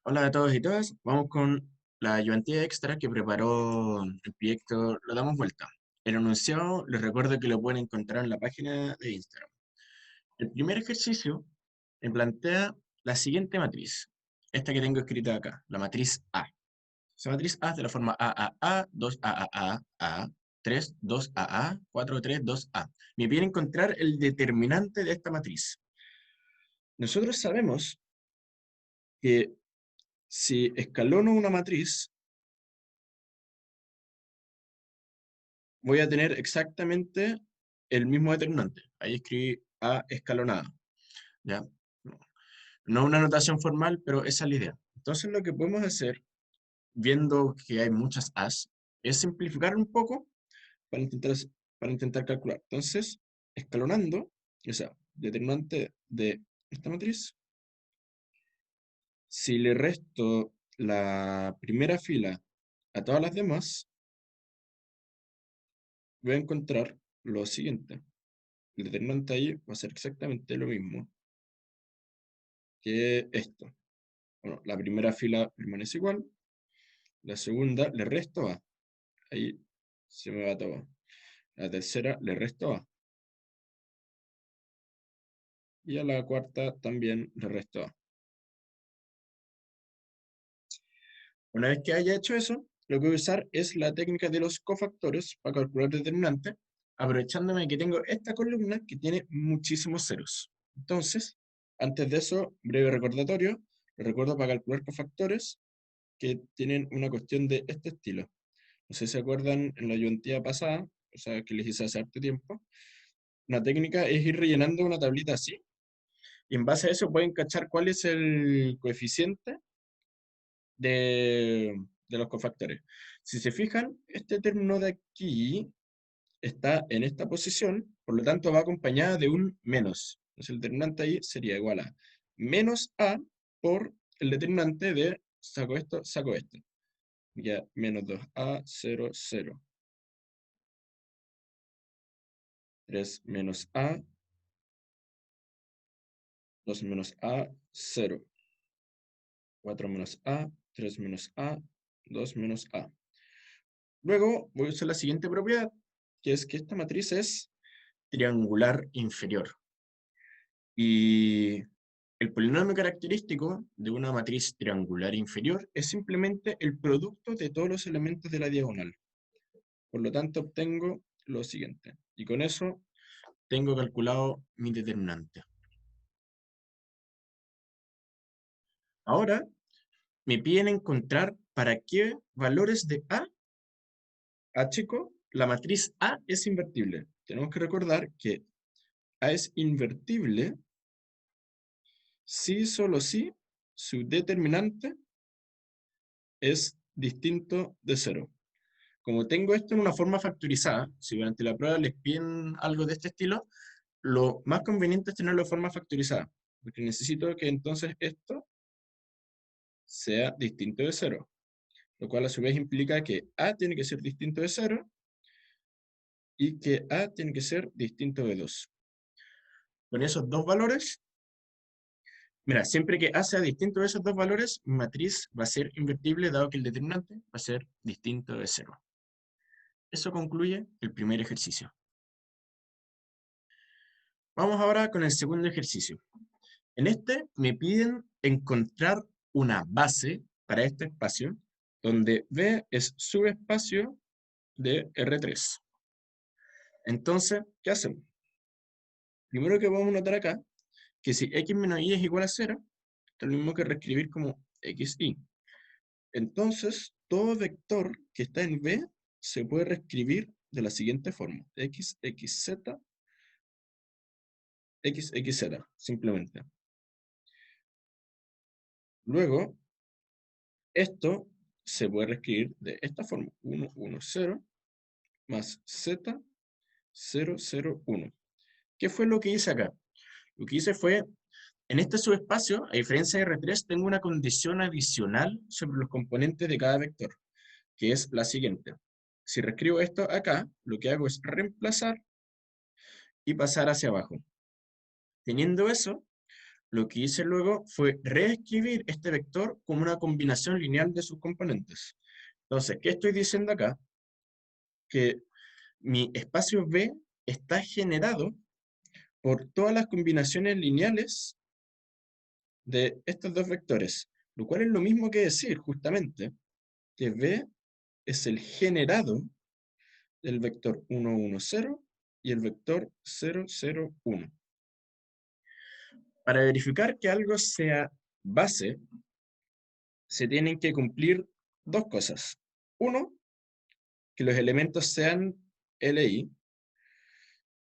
Hola a todos y todas, vamos con la ayudantía extra que preparó el proyecto Lo Damos Vuelta. El enunciado, les recuerdo que lo pueden encontrar en la página de Instagram. El primer ejercicio me plantea la siguiente matriz, esta que tengo escrita acá, la matriz A. Esa matriz A es de la forma A, 2 A, 3, 2 A, 4, 3, 2A. Me pide encontrar el determinante de esta matriz. Nosotros sabemos que si escalono una matriz, voy a tener exactamente el mismo determinante. Ahí escribí A escalonada, ¿ya? No una notación formal, pero esa es la idea. Entonces lo que podemos hacer, viendo que hay muchas A's, es simplificar un poco para intentar calcular. Entonces, escalonando, o sea, determinante de esta matriz, si le resto la primera fila a todas las demás, voy a encontrar lo siguiente. El determinante ahí va a ser exactamente lo mismo que esto. Bueno, la primera fila permanece igual, la segunda le resto A, ahí se me va todo. La tercera le resto A, y a la cuarta también le resto A. Una vez que haya hecho eso, lo que voy a usar es la técnica de los cofactores para calcular determinante, aprovechándome de que tengo esta columna que tiene muchísimos ceros. Entonces, antes de eso, breve recordatorio, les recuerdo para calcular cofactores que tienen una cuestión de este estilo. No sé si se acuerdan en la ayudantía pasada, o sea, que les hice hace harto tiempo. Una técnica es ir rellenando una tablita así, y en base a eso pueden cachar cuál es el coeficiente de los cofactores. Si se fijan, este término de aquí está en esta posición, por lo tanto va acompañada de un menos. Entonces el determinante ahí sería igual a menos A por el determinante de saco esto. Ya, menos 2A, 0, 0. 3 menos A, 2 menos A, 0. 4 menos A, 3 menos A, 2 menos A. Luego voy a usar la siguiente propiedad, que es que esta matriz es triangular inferior. Y el polinomio característico de una matriz triangular inferior es simplemente el producto de todos los elementos de la diagonal. Por lo tanto, obtengo lo siguiente. Y con eso tengo calculado mi determinante. Ahora me piden encontrar para qué valores de A chico, la matriz A es invertible. Tenemos que recordar que A es invertible si solo si su determinante es distinto de cero. Como tengo esto en una forma factorizada, si durante la prueba les piden algo de este estilo, lo más conveniente es tenerlo de forma factorizada, porque necesito que entonces esto sea distinto de cero, lo cual a su vez implica que A tiene que ser distinto de cero y que A tiene que ser distinto de 2. Con esos dos valores, mira, siempre que A sea distinto de esos dos valores, mi matriz va a ser invertible, dado que el determinante va a ser distinto de cero. Eso concluye el primer ejercicio. Vamos ahora con el segundo ejercicio. En este me piden encontrar una base para este espacio, donde B es subespacio de R3. Entonces, ¿qué hacemos? Primero que vamos a notar acá, que si x menos y es igual a 0, es lo mismo que reescribir como xy. Entonces, todo vector que está en B se puede reescribir de la siguiente forma: x, xz, x, xz, simplemente. Luego, esto se puede reescribir de esta forma: 1, 1, 0, más z, 0, 0, 1. ¿Qué fue lo que hice acá? Lo que hice fue, en este subespacio, a diferencia de R3, tengo una condición adicional sobre los componentes de cada vector, que es la siguiente. Si reescribo esto acá, lo que hago es reemplazar y pasar hacia abajo. Teniendo eso, lo que hice luego fue reescribir este vector como una combinación lineal de sus componentes. Entonces, ¿qué estoy diciendo acá? Que mi espacio B está generado por todas las combinaciones lineales de estos dos vectores, lo cual es lo mismo que decir justamente que B es el generado del vector 1, 1, 0 y el vector 0, 0, 1. Para verificar que algo sea base, se tienen que cumplir dos cosas. Uno, que los elementos sean LI,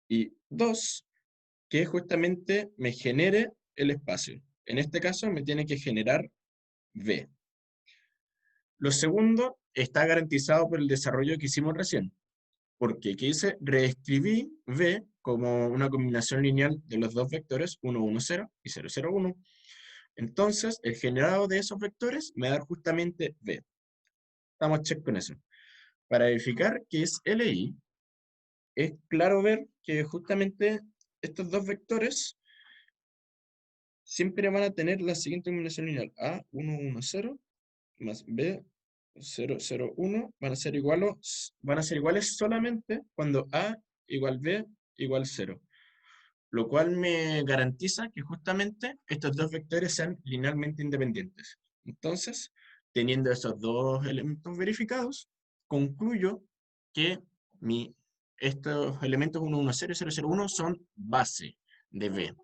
y dos, que justamente me genere el espacio. En este caso me tiene que generar V. Lo segundo está garantizado por el desarrollo que hicimos recién, porque ¿qué hice? Reescribí V como una combinación lineal de los dos vectores 1, 1, 0 y 0, 0, 1. Entonces, el generado de esos vectores me da justamente V. Estamos check con eso. Para verificar que es LI, es claro ver que justamente estos dos vectores siempre van a tener la siguiente combinación lineal. A, 1, 1, 0, más B, 0, 0, 1, van a ser iguales solamente cuando A igual B igual 0. Lo cual me garantiza que justamente estos dos vectores sean linealmente independientes. Entonces, teniendo esos dos elementos verificados, concluyo que estos elementos 1, 1, 0 y 0, 0, 1 son base de B.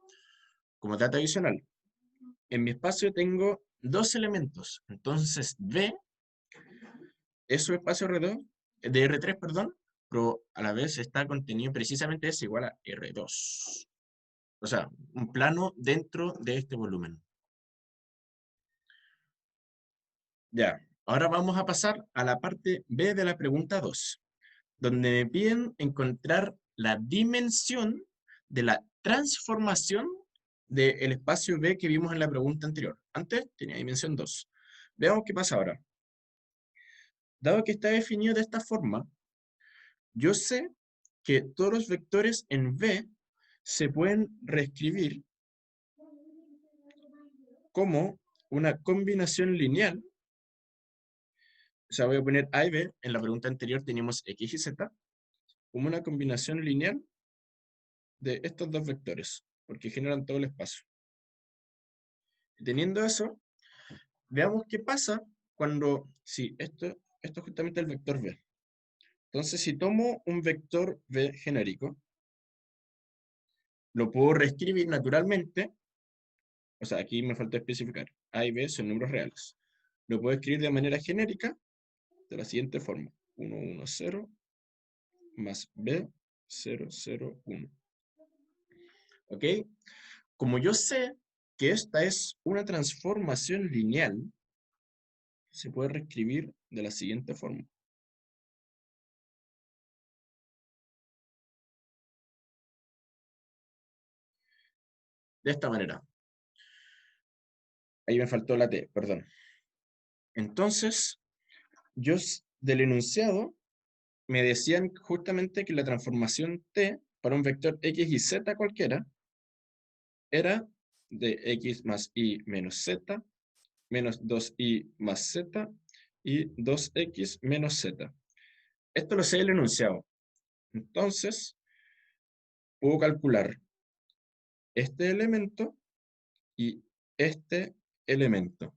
Como dato adicional, en mi espacio tengo dos elementos. Entonces, B es su espacio R2, de R3, perdón, pero a la vez está contenido precisamente es igual a R2. O sea, un plano dentro de este volumen. Ya, ahora vamos a pasar a la parte B de la pregunta 2, donde me piden encontrar la dimensión de la transformación del espacio B que vimos en la pregunta anterior. Antes tenía dimensión 2. Veamos qué pasa ahora. Dado que está definido de esta forma, yo sé que todos los vectores en V se pueden reescribir como una combinación lineal. O sea, voy a poner A y B. En la pregunta anterior teníamos X y Z como una combinación lineal de estos dos vectores, porque generan todo el espacio. Y teniendo eso, veamos qué pasa cuando, si esto es justamente el vector B. Entonces, si tomo un vector B genérico, lo puedo reescribir naturalmente. O sea, aquí me falta especificar. A y B son números reales. Lo puedo escribir de manera genérica de la siguiente forma. 1, 1, 0 más B, 0, 0, 1. ¿Ok? Como yo sé que esta es una transformación lineal, se puede reescribir de la siguiente forma. De esta manera. Ahí me faltó la T, perdón. Entonces, del enunciado me decían justamente que la transformación T para un vector X y Z cualquiera era de X más Y menos Z, menos 2Y más Z y 2X menos Z. Esto lo sé del enunciado. Entonces, puedo calcular este elemento y este elemento.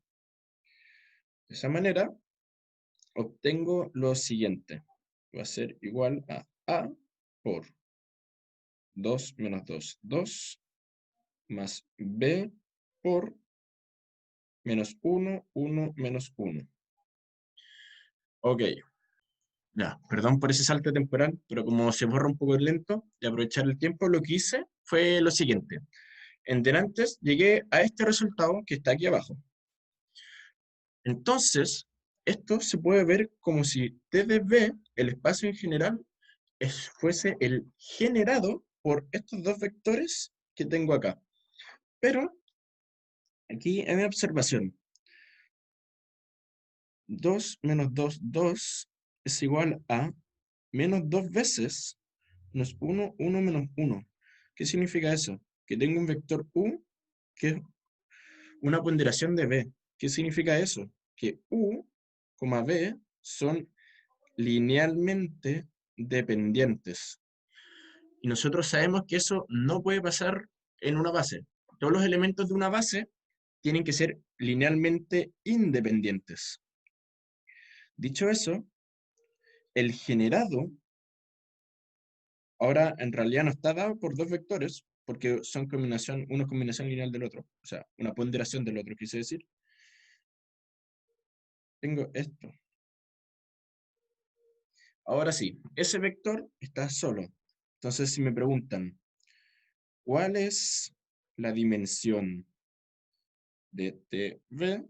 De esa manera, obtengo lo siguiente. Va a ser igual a por 2 menos 2, 2, más B por menos 1, 1, menos 1. Ok, ya, perdón por ese salto temporal, pero como se borra un poco lento, de aprovechar el tiempo, lo que hice fue lo siguiente. En delantes llegué a este resultado que está aquí abajo. Entonces, esto se puede ver como si T de B, el espacio en general, fuese el generado por estos dos vectores que tengo acá. Pero aquí hay una observación. 2 menos 2, 2 es igual a menos 2 veces menos 1, 1 menos 1. ¿Qué significa eso? Que tengo un vector U que es una ponderación de B. ¿Qué significa eso? Que U, B son linealmente dependientes. Y nosotros sabemos que eso no puede pasar en una base. Todos los elementos de una base tienen que ser linealmente independientes. Dicho eso, el generado ahora en realidad no está dado por dos vectores, porque son combinación, uno es combinación lineal del otro, o sea, una ponderación del otro, quise decir. Tengo esto. Ahora sí, ese vector está solo. Entonces, si me preguntan, ¿cuál es la dimensión de TV?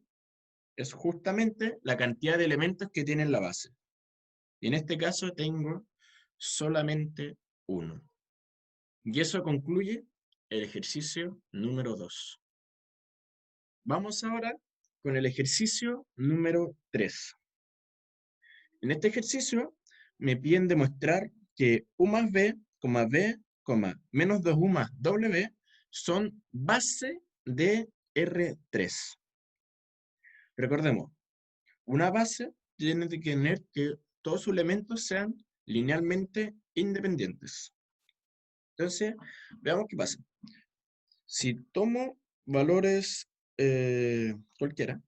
Es justamente la cantidad de elementos que tiene la base. Y en este caso tengo solamente uno. Y eso concluye el ejercicio número 2. Vamos ahora con el ejercicio número 3. En este ejercicio me piden demostrar que U más B, B, menos 2U más W son base de R3. Recordemos, una base tiene que tener que todos sus elementos sean linealmente independientes. Entonces, veamos qué pasa. Si tomo valores cualquiera,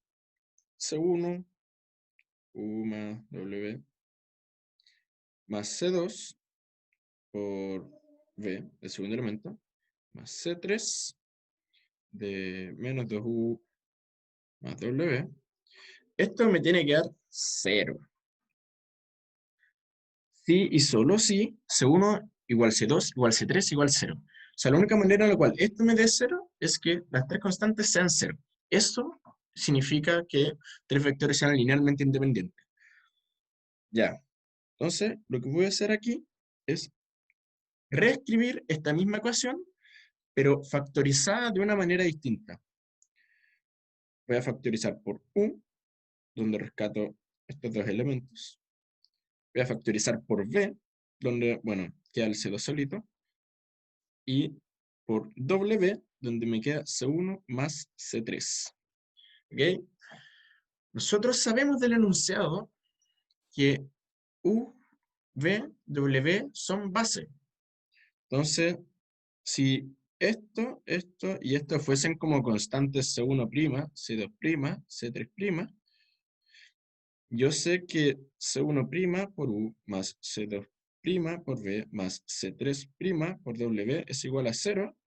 C1, U más W, más C2 por V, el segundo elemento, más C3 de menos 2U más W, esto me tiene que dar 0. Si y solo si C1 igual C2 igual C3 igual 0. O sea, la única manera en la cual esto me dé 0 es que las tres constantes sean 0. Eso significa que tres vectores sean linealmente independientes. Ya. Entonces, lo que voy a hacer aquí es reescribir esta misma ecuación, pero factorizada de una manera distinta. Voy a factorizar por U, donde rescato estos dos elementos. Voy a factorizar por B, donde, bueno, queda el C2 solito. Y por W, donde me queda C1 más C3. ¿Ok? Nosotros sabemos del enunciado que U, V, W son base. Entonces, si esto y esto fuesen como constantes C1', C2', C3', yo sé que C1' por U más C2' por V más C3' por W es igual a 0,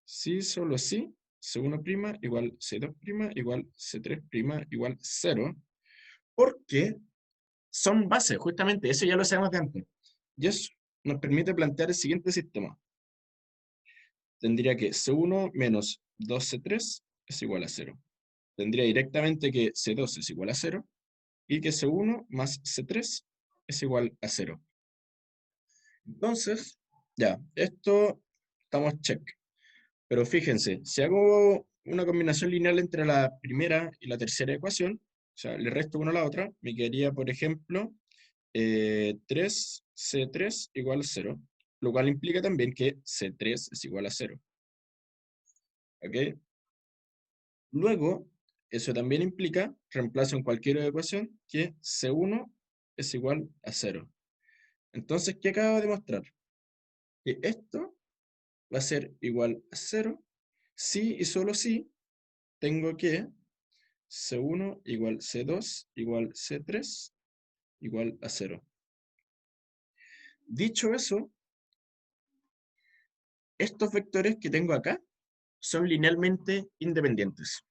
si solo si C1' igual C2' igual C3' igual 0, porque son bases, justamente, eso ya lo sabemos de antes. Y eso nos permite plantear el siguiente sistema. Tendría que C1 menos 2C3 es igual a 0. Tendría directamente que C2 es igual a 0 y que C1 más C3 es igual a 0. Entonces, ya, esto estamos check. Pero fíjense, si hago una combinación lineal entre la primera y la tercera ecuación, o sea, le resto una a la otra, me quedaría, por ejemplo, 3C3 igual a 0, lo cual implica también que C3 es igual a 0. ¿Ok? Luego, eso también implica, reemplazo en cualquier ecuación, que C1 es igual a 0. Entonces, ¿qué acabo de mostrar? Que esto va a ser igual a 0 si y solo si tengo que C1 igual C2 igual C3 igual a 0. Dicho eso, estos vectores que tengo acá son linealmente independientes.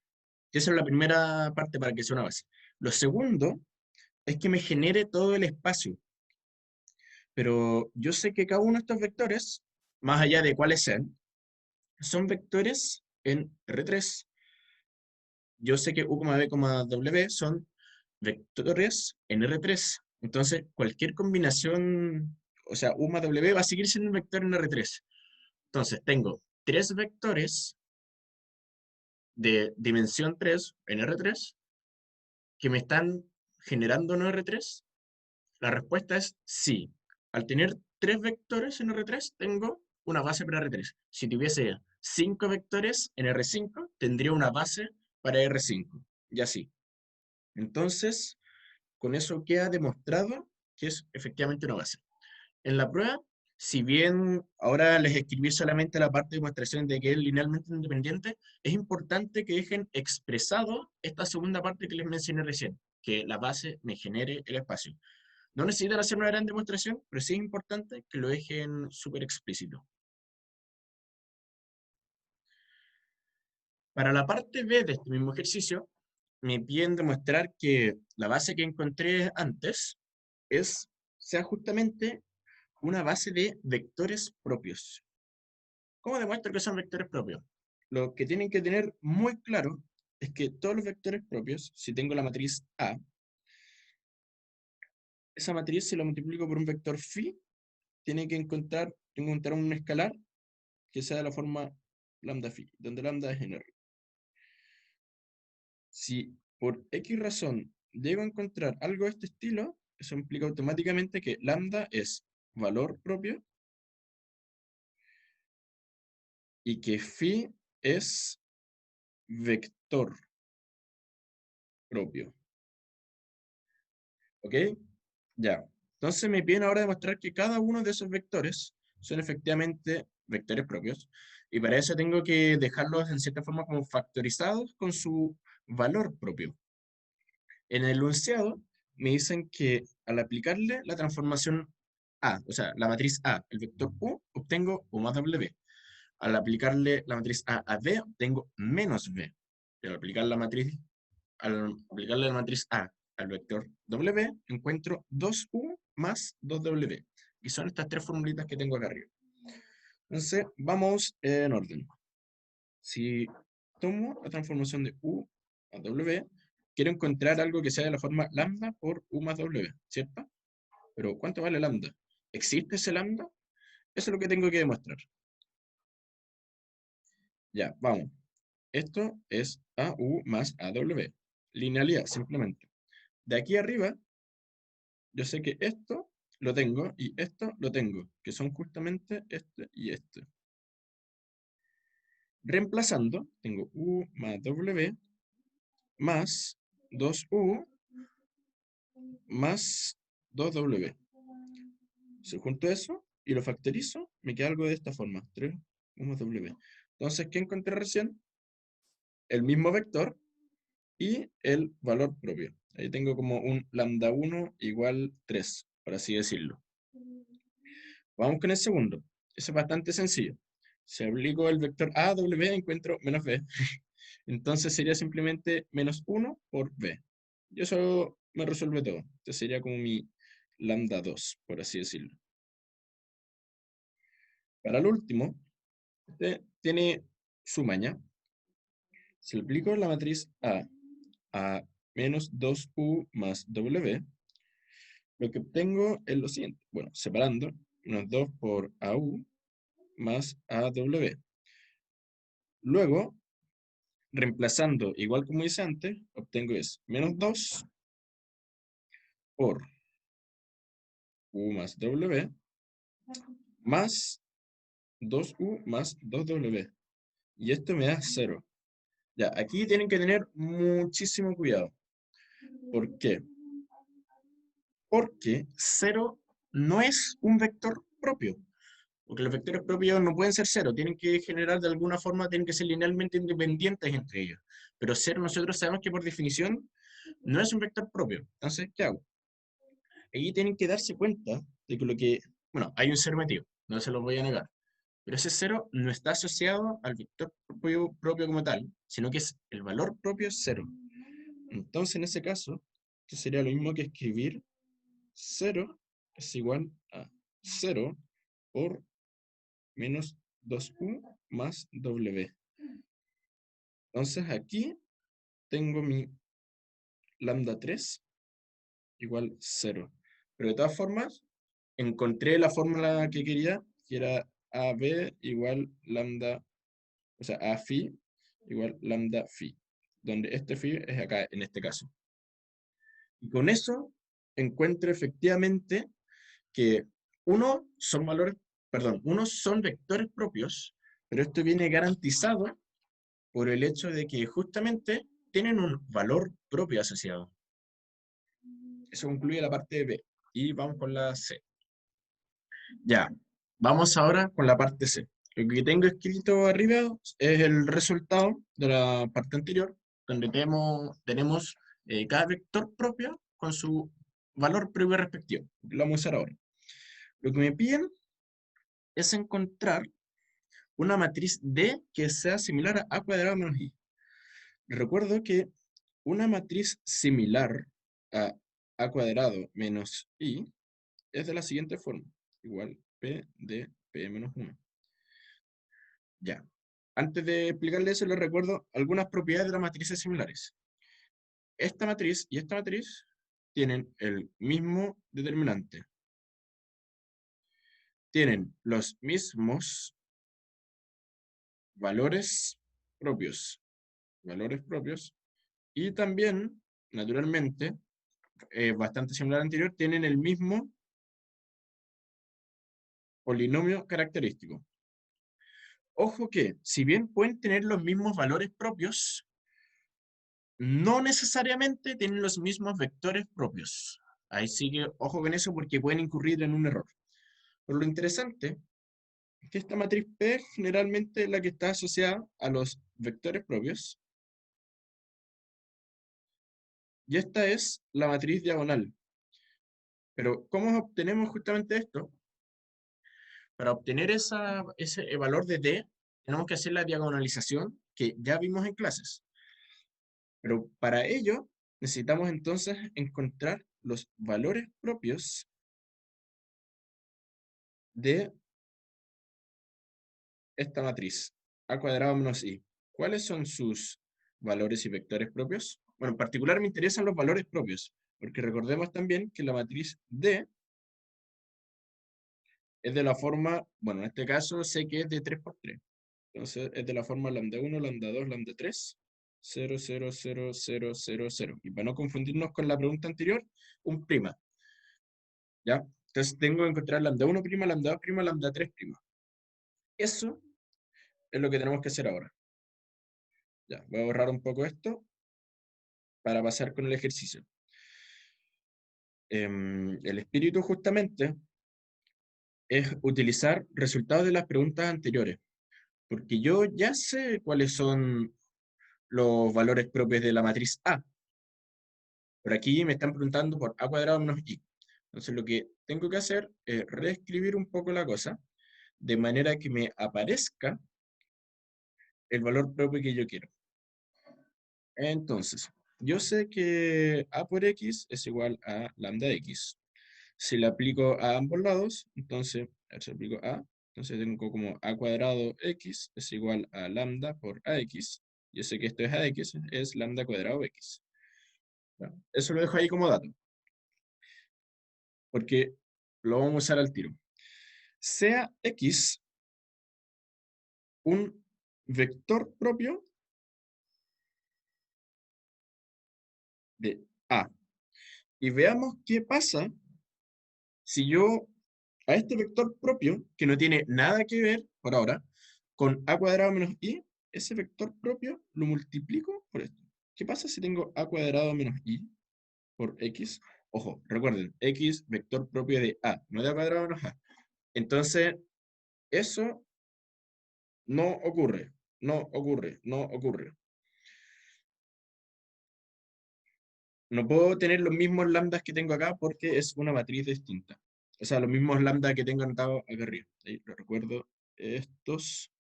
Esa es la primera parte para que sea una base. Lo segundo es que me genere todo el espacio. Pero yo sé que cada uno de estos vectores, más allá de cuáles sean, son vectores en R3. Yo sé que U, B, W son vectores en R3. Entonces, cualquier combinación, o sea, U más W va a seguir siendo un vector en R3. Entonces, tengo tres vectores de dimensión 3 en R3 que me están generando un R3. La respuesta es sí. Al tener tres vectores en R3, tengo una base para R3. Si tuviese 5 vectores en R5, tendría una base para R5, y así. Entonces, con eso queda demostrado que es efectivamente una base. En la prueba, si bien ahora les escribí solamente la parte de demostración de que es linealmente independiente, es importante que dejen expresado esta segunda parte que les mencioné recién, que la base me genere el espacio. No necesitan hacer una gran demostración, pero sí es importante que lo dejen súper explícito. Para la parte B de este mismo ejercicio, me piden demostrar que la base que encontré antes sea justamente una base de vectores propios. ¿Cómo demuestro que son vectores propios? Lo que tienen que tener muy claro es que todos los vectores propios, si tengo la matriz A, esa matriz si lo multiplico por un vector phi, tengo que encontrar un escalar que sea de la forma lambda phi, donde lambda es n. Si por X razón llego a encontrar algo de este estilo, eso implica automáticamente que lambda es valor propio y que phi es vector propio. ¿Ok? Ya. Entonces me piden ahora demostrar que cada uno de esos vectores son efectivamente vectores propios. Y para eso tengo que dejarlos en cierta forma como factorizados con su valor propio. En el enunciado me dicen que al aplicarle la transformación A, o sea, la matriz A, el vector U, obtengo U más W. Al aplicarle la matriz A B, obtengo menos B. Y al aplicarle la matriz A al vector W, encuentro 2U más 2W. Y son estas tres formulitas que tengo acá arriba. Entonces, vamos en orden. Si tomo la transformación de U a W, quiero encontrar algo que sea de la forma lambda por U más W, ¿cierto? Pero ¿cuánto vale lambda? ¿Existe ese lambda? Eso es lo que tengo que demostrar. Ya, vamos. Esto es AU más AW. Linealidad, simplemente. De aquí arriba, yo sé que esto lo tengo y esto lo tengo, que son justamente este y este. Reemplazando, tengo U más W más 2U más 2W. Si junto eso y lo factorizo, me queda algo de esta forma, 3U más W. Entonces, ¿qué encontré recién? El mismo vector y el valor propio. Ahí tengo como un lambda 1 igual 3, por así decirlo. Vamos con el segundo. Eso es bastante sencillo. Si aplico el vector A, W, encuentro menos B. Entonces sería simplemente menos 1 por B. Y eso me resuelve todo. Este sería como mi lambda 2, por así decirlo. Para el último, este tiene su maña. Si aplico la matriz a menos 2U más W, lo que obtengo es lo siguiente. Bueno, separando, menos 2 por AU más AW. Luego, reemplazando igual como hice antes, obtengo es menos 2 por U más W más 2U más 2W. Y esto me da 0. Ya, aquí tienen que tener muchísimo cuidado. ¿Por qué? Porque 0 no es un vector propio. Porque los vectores propios no pueden ser 0, tienen que generar de alguna forma, tienen que ser linealmente independientes entre ellos. Pero 0 nosotros sabemos que por definición no es un vector propio. Entonces, ¿qué hago? Ahí tienen que darse cuenta de que bueno, hay un 0 metido, no se lo voy a negar. Pero ese 0 no está asociado al vector propio como tal, sino que es el valor propio es 0. Entonces, en ese caso, esto sería lo mismo que escribir 0 es igual a 0 por menos 2U más W. Entonces aquí tengo mi lambda 3 igual 0. Pero de todas formas, encontré la fórmula que quería, que era AB igual lambda, o sea, A phi igual lambda phi, donde este phi es acá, en este caso. Y con eso encuentro efectivamente que unos son vectores propios, pero esto viene garantizado por el hecho de que justamente tienen un valor propio asociado. Eso concluye la parte de B. Y vamos con la C. Ya, vamos ahora con la parte C. Lo que tengo escrito arriba es el resultado de la parte anterior, donde tenemos cada vector propio con su valor propio respectivo. Lo vamos a usar ahora. Lo que me piden es encontrar una matriz D que sea similar a A cuadrado menos I. Recuerdo que una matriz similar a A cuadrado menos I es de la siguiente forma. Igual P de P menos 1. Ya. Antes de explicarle eso, les recuerdo algunas propiedades de las matrices similares. Esta matriz y esta matriz tienen el mismo determinante. Tienen los mismos valores propios. Valores propios. Y también, naturalmente, bastante similar al anterior, tienen el mismo polinomio característico. Ojo que, si bien pueden tener los mismos valores propios, no necesariamente tienen los mismos vectores propios. Ahí sí que ojo con eso porque pueden incurrir en un error. Pero lo interesante es que esta matriz P generalmente es la que está asociada a los vectores propios. Y esta es la matriz diagonal. Pero ¿cómo obtenemos justamente esto? Para obtener ese valor de D, tenemos que hacer la diagonalización que ya vimos en clases. Pero para ello, necesitamos entonces encontrar los valores propios de esta matriz, A cuadrado menos I. ¿Cuáles son sus valores y vectores propios? Bueno, en particular me interesan los valores propios, porque recordemos también que la matriz D es de la forma, bueno, en este caso sé que es de 3 por 3. Entonces es de la forma lambda 1, lambda 2, lambda 3, 0, 0, 0, 0, 0, 0. Y para no confundirnos con la pregunta anterior, un prima. ¿Ya? Entonces tengo que encontrar lambda 1 prima, lambda 2 prima, lambda 3 prima. Eso es lo que tenemos que hacer ahora. Ya, voy a borrar un poco esto para pasar con el ejercicio. El espíritu justamente es utilizar resultados de las preguntas anteriores, porque yo ya sé cuáles son los valores propios de la matriz A. Por aquí me están preguntando por A cuadrado menos I. Entonces lo que tengo que hacer es reescribir un poco la cosa, de manera que me aparezca el valor propio que yo quiero. Entonces, yo sé que A por X es igual a lambda X. Si le aplico a ambos lados, entonces, a ver si aplico A, entonces tengo como A cuadrado X es igual a lambda por AX. Yo sé que esto es AX, es lambda cuadrado X. Bueno, eso lo dejo ahí como dato, porque lo vamos a usar al tiro. Sea X un vector propio de A. Y veamos qué pasa si yo a este vector propio, que no tiene nada que ver por ahora, con a cuadrado menos i, ese vector propio lo multiplico por esto. ¿Qué pasa si tengo a cuadrado menos i por x? Ojo, recuerden, x vector propio de a, no de a cuadrado menos a. Entonces, eso no ocurre, no ocurre, no ocurre. No puedo tener los mismos lambdas que tengo acá porque es una matriz distinta. O sea, los mismos lambdas que tengo anotado acá arriba. Ahí lo recuerdo. Estos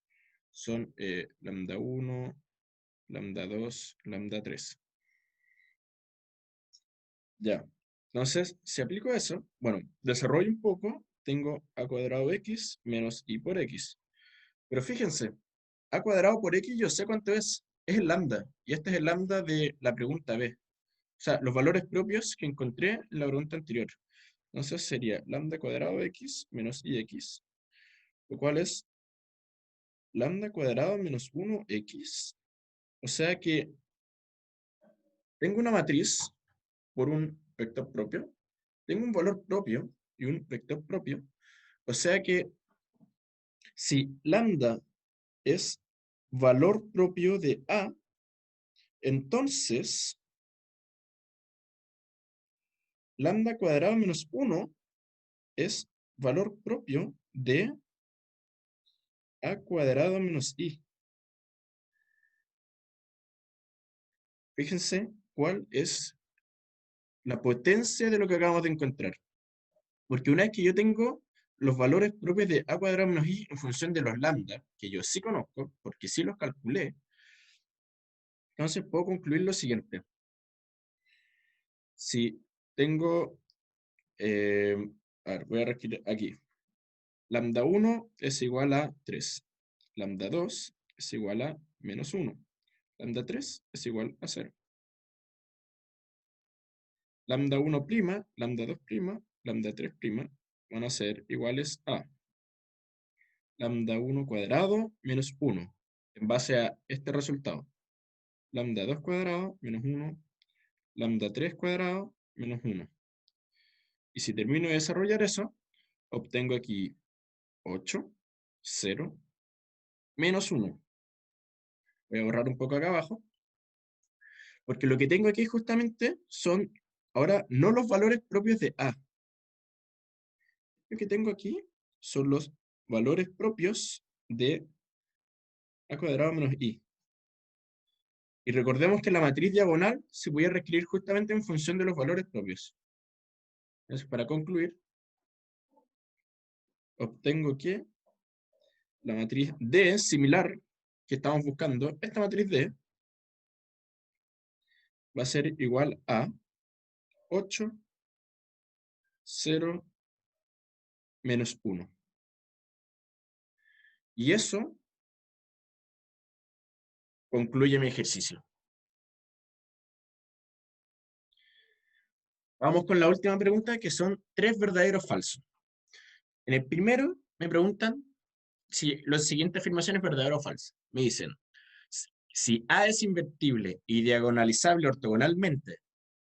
son lambda 1, lambda 2, lambda 3. Ya. Entonces, si aplico eso, bueno, desarrollo un poco, tengo a cuadrado x menos i por x. Pero fíjense, a cuadrado por x yo sé cuánto es el lambda. Y este es el lambda de la pregunta B. O sea, los valores propios que encontré en la pregunta anterior. Entonces sería lambda cuadrado x menos ix, lo cual es lambda cuadrado menos 1x. O sea que tengo una matriz por un vector propio, tengo un valor propio y un vector propio. O sea que si lambda es valor propio de A, entonces lambda cuadrado menos 1 es valor propio de A cuadrado menos I. Fíjense cuál es la potencia de lo que acabamos de encontrar. Porque una vez que yo tengo los valores propios de A cuadrado menos I en función de los lambda, que yo sí conozco, porque sí los calculé, entonces puedo concluir lo siguiente. Si tengo, a ver, voy a reescribir aquí. Lambda 1 es igual a 3. Lambda 2 es igual a menos 1. Lambda 3 es igual a 0. Lambda 1', lambda 2', lambda 3' van a ser iguales a lambda 1 cuadrado menos 1, en base a este resultado. Lambda 2 cuadrado menos 1, lambda 3 cuadrado menos 1. Y si termino de desarrollar eso, obtengo aquí 8, 0, menos 1. Voy a borrar un poco acá abajo, porque lo que tengo aquí justamente son, ahora, no los valores propios de A. Lo que tengo aquí son los valores propios de A cuadrado menos I. Y recordemos que la matriz diagonal se podía reescribir justamente en función de los valores propios. Entonces, para concluir, obtengo que la matriz D similar que estamos buscando, esta matriz D va a ser igual a 8, 0, menos 1. Y eso concluye mi ejercicio. Vamos con la última pregunta, que son 3 verdaderos falsos. En el primero me preguntan si la siguiente afirmación es verdadera o falsa. Me dicen, si A es invertible y diagonalizable ortogonalmente,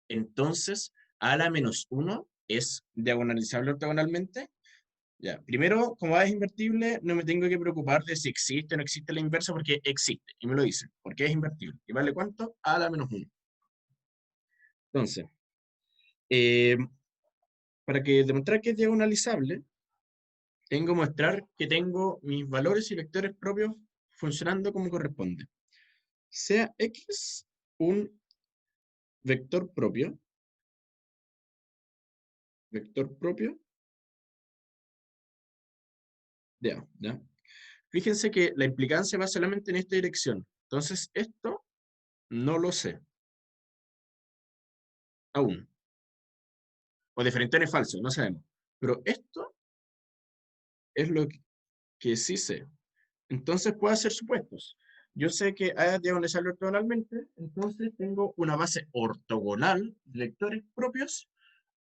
entonces A a la menos 1 es diagonalizable ortogonalmente. Ya, primero, como A es invertible, no me tengo que preocupar de si existe o no existe la inversa, porque existe, y me lo dicen, porque es invertible. ¿Y vale cuánto? A a la menos 1. Entonces, eh, para que demostrar que es diagonalizable, tengo que mostrar que tengo mis valores y vectores propios funcionando como corresponde. Sea X un vector propio de A, ¿ya? Fíjense que la implicancia va solamente en esta dirección. Entonces, esto no lo sé aún. O diferente es falso, no sabemos. Pero esto es lo que sí sé. Entonces puedo hacer supuestos. Yo sé que A es diagonalizable ortogonalmente, entonces tengo una base ortogonal de vectores propios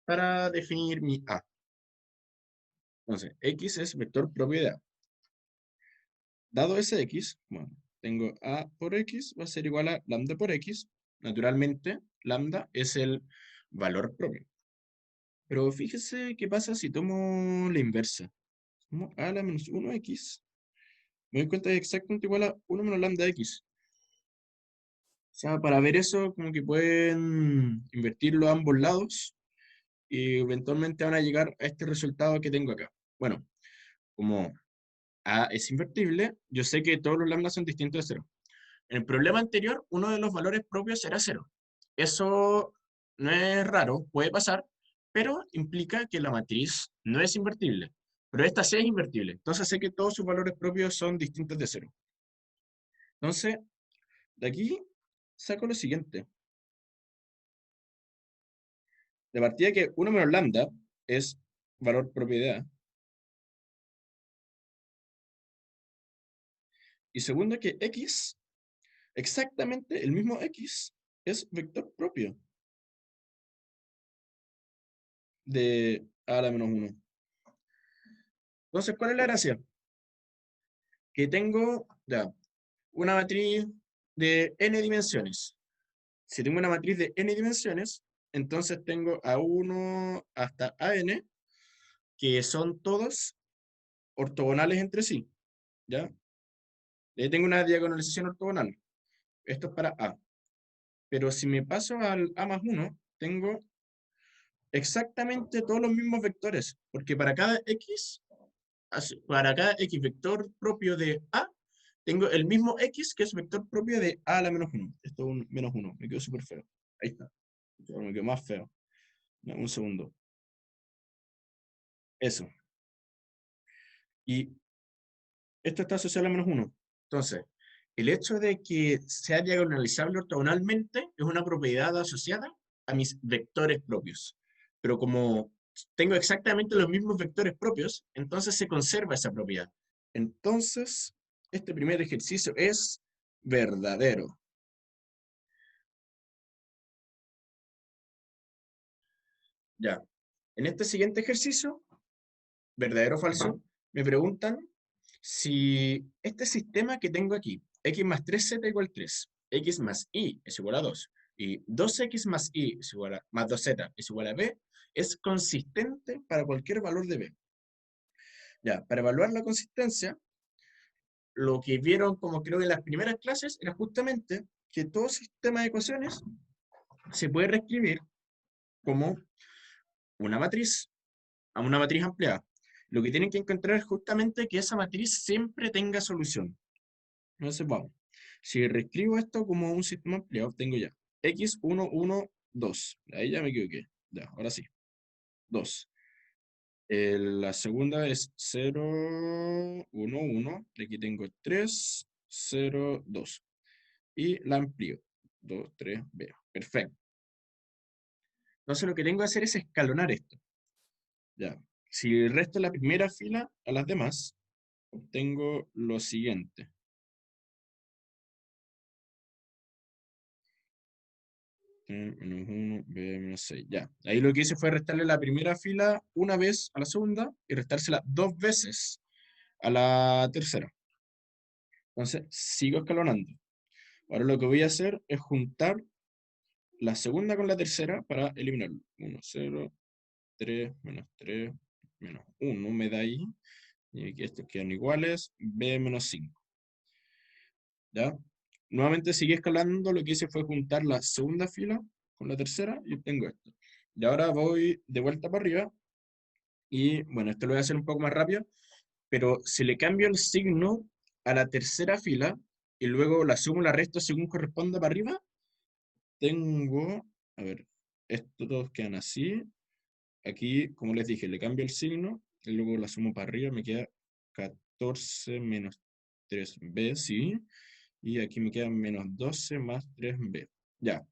para definir mi A. Entonces, X es vector propio de A. Dado ese X, bueno, tengo A por X, va a ser igual a lambda por X. Naturalmente, lambda es el valor propio. Pero fíjese qué pasa si tomo la inversa. Tomo A a la menos 1X. Me doy cuenta que es exactamente igual a 1 menos lambda X. O sea, para ver eso, como que pueden invertirlo a ambos lados y eventualmente van a llegar a este resultado que tengo acá. Bueno, como A es invertible, yo sé que todos los lambdas son distintos de 0. En el problema anterior, uno de los valores propios era 0. Eso no es raro, puede pasar, pero implica que la matriz no es invertible. Pero esta sí es invertible. Entonces sé que todos sus valores propios son distintos de 0. Entonces, de aquí saco lo siguiente. De partida que 1 menos lambda es valor propio de A. Y segundo que X, exactamente el mismo X, es vector propio de A a la menos 1. Entonces, ¿cuál es la gracia? Que tengo ya una matriz de n dimensiones. Si tengo una matriz de n dimensiones, entonces tengo a 1 hasta a n, que son todos ortogonales entre sí, ¿ya? Ahí tengo una diagonalización ortogonal. Esto es para A. Pero si me paso al A más 1, tengo exactamente todos los mismos vectores, porque para cada X vector propio de A, tengo el mismo X que es vector propio de A a la menos 1. Esto es un menos 1, me quedó súper feo. Ahí está, me quedó más feo. Un segundo. Eso. Y esto está asociado a la menos 1. Entonces, el hecho de que sea diagonalizable ortogonalmente es una propiedad asociada a mis vectores propios. Pero como tengo exactamente los mismos vectores propios, entonces se conserva esa propiedad. Entonces, este primer ejercicio es verdadero. Ya. En este siguiente ejercicio, verdadero o falso, me preguntan si este sistema que tengo aquí, x más 3z igual 3, x más y es igual a 2, y 2x más y es igual a, más 2z es igual a b, es consistente para cualquier valor de b. Ya, para evaluar la consistencia, lo que vieron como creo en las primeras clases era justamente que todo sistema de ecuaciones se puede reescribir como una matriz, a una matriz ampliada. Lo que tienen que encontrar es justamente que esa matriz siempre tenga solución. Entonces, vamos. Si reescribo esto como un sistema ampliado, obtengo ya x1, 1, 2. Ahí ya me equivoqué. Ya, ahora sí. 2. La segunda es 0, 1, 1. Aquí tengo 3, 0, 2. Y la amplío. 2, 3, b. Perfecto. Entonces lo que tengo que hacer es escalonar esto. Ya. Si resto la primera fila a las demás, obtengo lo siguiente. Menos 1, b menos 6. Ya. Ahí lo que hice fue restarle la primera fila una vez a la segunda y restársela dos veces a la tercera. Entonces, sigo escalonando. Ahora lo que voy a hacer es juntar la segunda con la tercera para eliminarlo. 1, 0, 3, menos 1 me da ahí. Y aquí estos quedan iguales. B menos 5. ¿Ya? Nuevamente seguí escalando. Lo que hice fue juntar la segunda fila con la tercera y obtengo esto. Y ahora voy de vuelta para arriba. Y bueno, esto lo voy a hacer un poco más rápido, pero si le cambio el signo a la tercera fila y luego la sumo y la resto según corresponda para arriba, tengo, a ver, estos todos quedan así. Aquí, como les dije, le cambio el signo y luego la sumo para arriba, me queda 14 menos 3b, sí. Y aquí me queda menos 12 más 3b. Ya.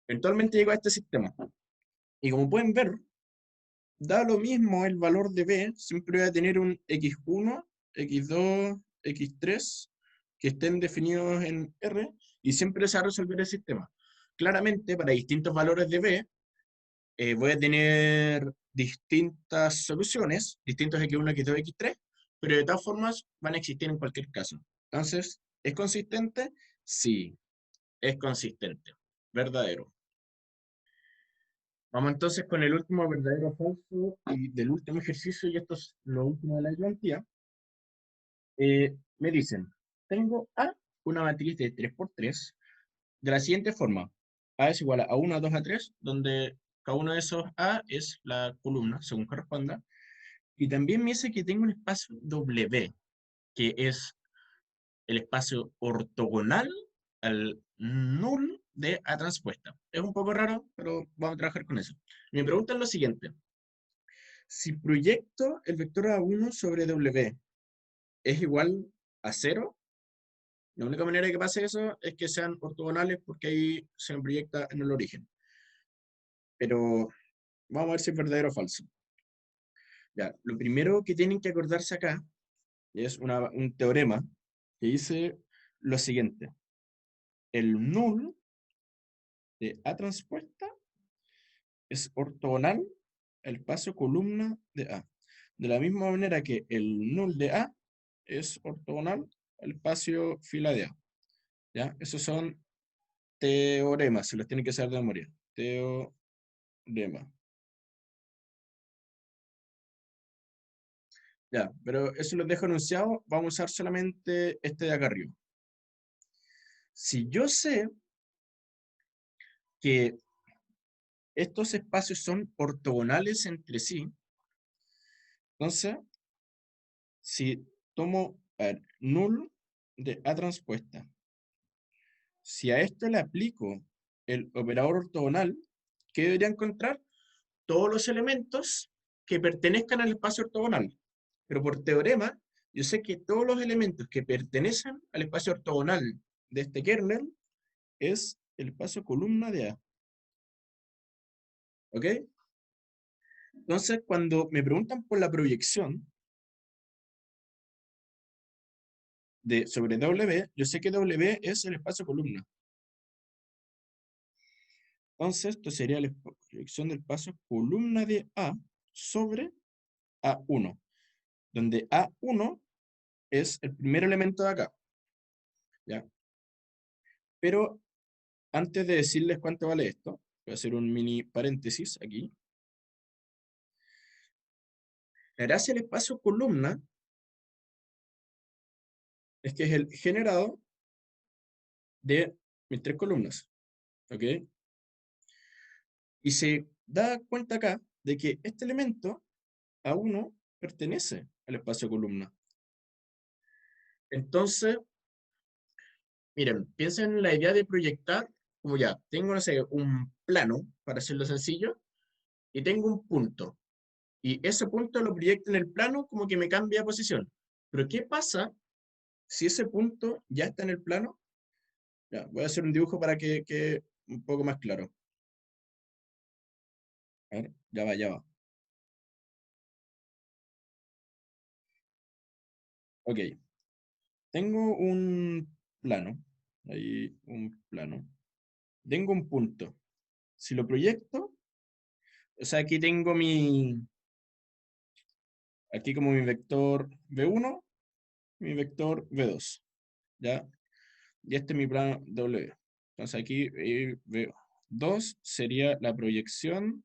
Eventualmente llego a este sistema. Y como pueden ver, da lo mismo el valor de b, siempre voy a tener un x1, x2, x3, que estén definidos en R, y siempre se va a resolver el sistema. Claramente, para distintos valores de b, voy a tener distintas soluciones, distintos x1, x2, x3, pero de todas formas van a existir en cualquier caso. Entonces, ¿es consistente? Sí, es consistente. Verdadero. Vamos entonces con el último verdadero o falso y del último ejercicio, y esto es lo último de la ayudantía. Me dicen, tengo A, una matriz de 3 por 3 de la siguiente forma. A es igual a 1, a 2, a 3, donde cada uno de esos A es la columna, según corresponda. Y también me dice que tengo un espacio W, que es el espacio ortogonal al null de A transpuesta. Es un poco raro, pero vamos a trabajar con eso. Me preguntan lo siguiente. Si proyecto el vector A1 sobre W es igual a 0, la única manera de que pase eso es que sean ortogonales porque ahí se proyecta en el origen. Pero vamos a ver si es verdadero o falso. Ya, lo primero que tienen que acordarse acá es un teorema que dice lo siguiente. El null de A transpuesta es ortogonal al espacio columna de A. De la misma manera que el null de A es ortogonal al espacio fila de A. ¿Ya? Esos son teoremas, se los tienen que saber de memoria. Teorema. Ya, pero eso los dejo anunciado. Vamos a usar solamente este de acá arriba. Si yo sé que estos espacios son ortogonales entre sí, entonces, si tomo, a ver, null de A transpuesta, si a esto le aplico el operador ortogonal, ¿qué debería encontrar? Todos los elementos que pertenezcan al espacio ortogonal. Pero por teorema, yo sé que todos los elementos que pertenecen al espacio ortogonal de este kernel es el espacio columna de A. ¿Ok? Entonces, cuando me preguntan por la proyección sobre W, yo sé que W es el espacio columna. Entonces, esto sería la proyección del espacio columna de A sobre A1, donde A1 es el primer elemento de acá. ¿Ya? Pero antes de decirles cuánto vale esto, voy a hacer un mini paréntesis aquí. La gracia del espacio columna es que es el generado de mis tres columnas. ¿Ok? Y se da cuenta acá de que este elemento A1 pertenece al espacio columna. Entonces, miren, piensen en la idea de proyectar, como ya, tengo, no sé, un plano, para hacerlo sencillo, y tengo un punto. Y ese punto lo proyecto en el plano como que me cambia de posición. Pero ¿qué pasa si ese punto ya está en el plano? Ya, voy a hacer un dibujo para que quede un poco más claro. A ver, ya va, ya va. Ok, tengo un plano, ahí un plano. Tengo un punto. Si lo proyecto, o sea, aquí como mi vector V1, mi vector V2, ¿ya? Y este es mi plano W. Entonces aquí V2 sería la proyección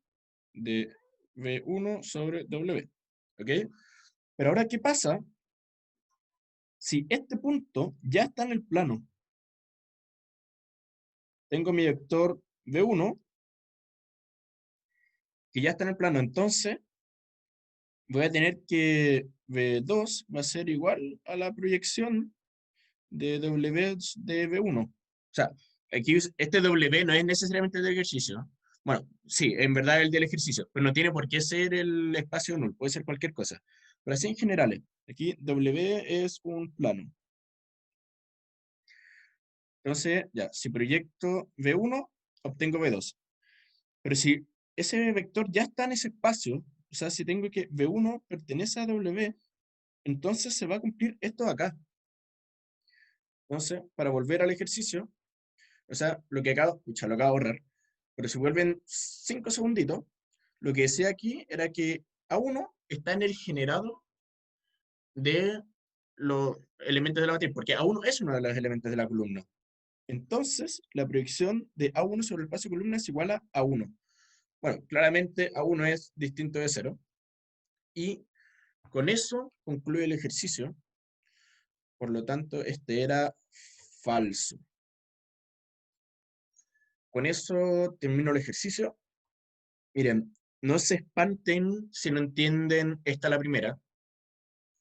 de V1 sobre W, ¿ok? Pero ahora, ¿qué pasa si este punto ya está en el plano? Tengo mi vector V1 que ya está en el plano, entonces voy a tener que V2 va a ser igual a la proyección de W de V1. O sea, aquí este W no es necesariamente el del ejercicio. Bueno, sí, en verdad el del ejercicio, pero no tiene por qué ser el espacio null, puede ser cualquier cosa. Pero así en general, aquí W es un plano. Entonces, ya, si proyecto V1, obtengo V2. Pero si ese vector ya está en ese espacio, o sea, si tengo que V1 pertenece a W, entonces se va a cumplir esto de acá. Entonces, para volver al ejercicio, o sea, lo que acabo, pucha, lo acabo de ahorrar, pero si vuelven 5 segunditos, lo que decía aquí era que A1 está en el generado de los elementos de la matriz, porque A1 es uno de los elementos de la columna. Entonces, la proyección de A1 sobre el espacio columna es igual a A1. Bueno, claramente A1 es distinto de 0. Y con eso concluye el ejercicio. Por lo tanto, este era falso. Con eso termino el ejercicio. Miren, no se espanten si no entienden esta la primera.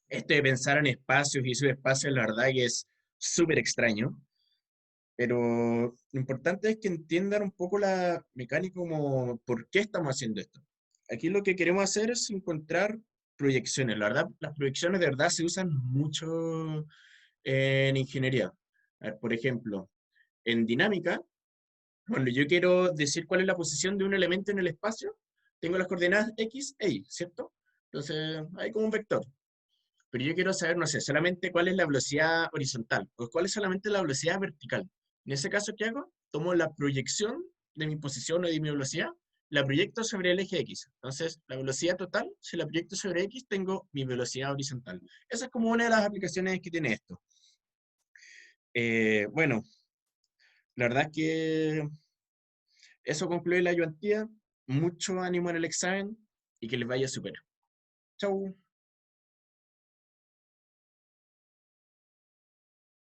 Esto de pensar en espacios y subespacios, la verdad que es súper extraño. Pero lo importante es que entiendan un poco la mecánica como por qué estamos haciendo esto. Aquí lo que queremos hacer es encontrar proyecciones. La verdad, las proyecciones de verdad se usan mucho en ingeniería. A ver, por ejemplo, en dinámica, cuando yo quiero decir cuál es la posición de un elemento en el espacio, tengo las coordenadas X e Y, ¿cierto? Entonces, hay como un vector. Pero yo quiero saber, no sé, solamente cuál es la velocidad horizontal o cuál es solamente la velocidad vertical. En ese caso, ¿qué hago? Tomo la proyección de mi posición o de mi velocidad, la proyecto sobre el eje X. Entonces, la velocidad total, si la proyecto sobre X, tengo mi velocidad horizontal. Esa es como una de las aplicaciones que tiene esto. Bueno, la verdad es que eso concluye la ayudantía. Mucho ánimo en el examen y que les vaya súper. Chau.